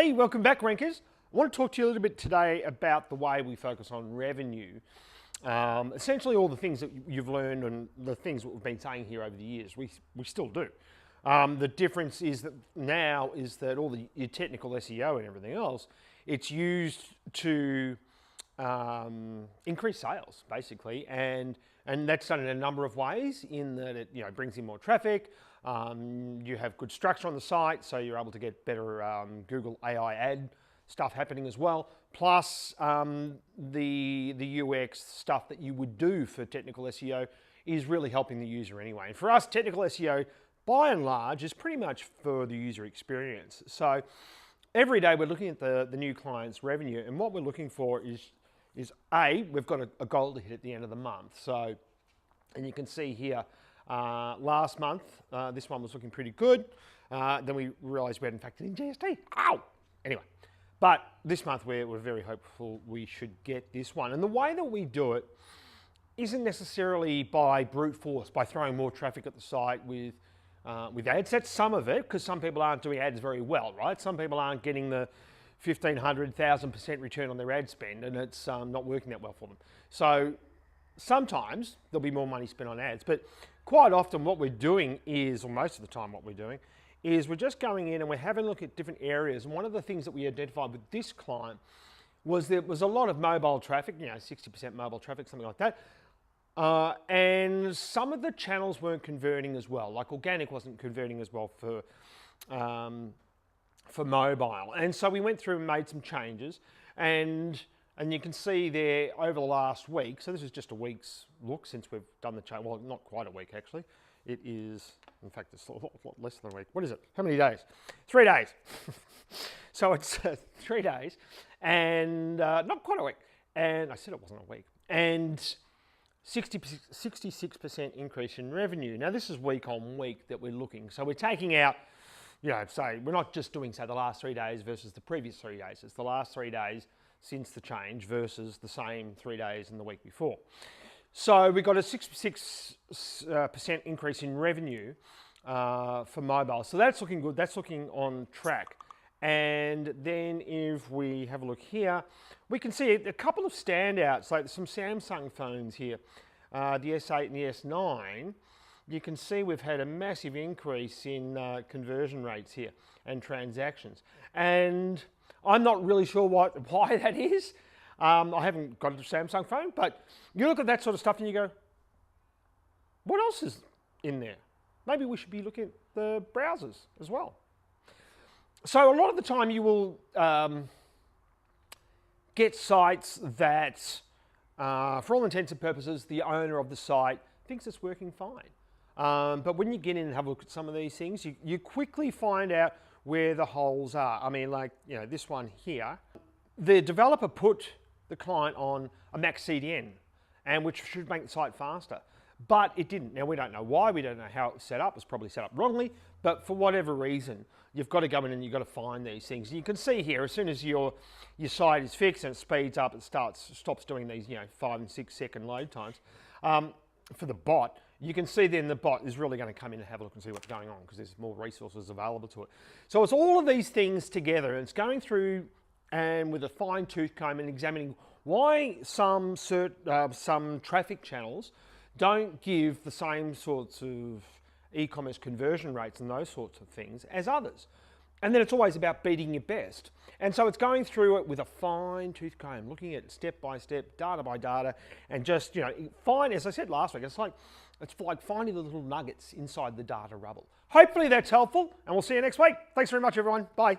Hey, welcome back, Rankers. I want to talk to you a little bit today about the way we focus on revenue. Essentially all the things that you've learned and the things that we've been saying here over the years, we still do. The difference is that now is that all your technical SEO and everything else, it's used to increase sales, basically, and that's done in a number of ways. In that it brings in more traffic. You have good structure on the site, so you're able to get better Google AI ad stuff happening as well. Plus the UX stuff that you would do for technical SEO is really helping the user anyway. And for us, technical SEO, by and large, is pretty much for the user experience. So every day we're looking at the new client's revenue, and what we're looking for is we've got a goal to hit at the end of the month. So, and you can see here, last month, this one was looking pretty good. Then we realized we hadn't factored in GST. Ow! Anyway, but this month we're very hopeful we should get this one. And the way that we do it isn't necessarily by brute force, by throwing more traffic at the site with ads. That's some of it, because some people aren't doing ads very well, right? Some people aren't getting the 1,500, 1,000% return on their ad spend, and it's not working that well for them. So sometimes there'll be more money spent on ads, but quite often what we're doing is, or most of the time what we're doing, is we're just going in and we're having a look at different areas. And one of the things that we identified with this client was there was a lot of mobile traffic, 60% mobile traffic, something like that. And some of the channels weren't converting as well, like organic wasn't converting as well for mobile. And so we went through and made some changes, and you can see there over the last week, so this is just a week's look since we've done the change. Well, not quite a week actually. It is, in fact, it's a lot less than a week. What is it? How many days? 3 days. So it's 3 days and not quite a week. And I said it wasn't a week. And 66% increase in revenue. Now this is week on week that we're looking. So we're taking out, say we're not just doing, say, the last 3 days versus the previous 3 days. It's the last 3 days since the change versus the same 3 days in the week before. So we got a 66% increase in revenue for mobile. So that's looking good. That's looking on track. And then if we have a look here, we can see a couple of standouts, like some Samsung phones here, the S8 and the S9. You can see we've had a massive increase in conversion rates here and transactions. And I'm not really sure why that is. I haven't got a Samsung phone, but you look at that sort of stuff and you go, what else is in there? Maybe we should be looking at the browsers as well. So a lot of the time you will get sites that, for all intents and purposes, the owner of the site thinks it's working fine. But when you get in and have a look at some of these things, you quickly find out where the holes are. I mean, like, this one here, the developer put the client on a Max CDN, and which should make the site faster, but it didn't. Now we don't know why, we don't know how it was set up. It's probably set up wrongly, but for whatever reason, you've got to go in and you've got to find these things. And you can see here, as soon as your site is fixed and it speeds up, it stops doing these 5 and 6 second load times. For the bot, you can see then the bot is really going to come in and have a look and see what's going on, because there's more resources available to it. So it's all of these things together, and it's going through and with a fine-tooth comb and examining why some traffic channels don't give the same sorts of e-commerce conversion rates and those sorts of things as others. And then it's always about beating your best. And so it's going through it with a fine-tooth comb, looking at step by step, data by data, and just, as I said last week, it's like finding the little nuggets inside the data rubble. Hopefully that's helpful, and we'll see you next week. Thanks very much, everyone. Bye.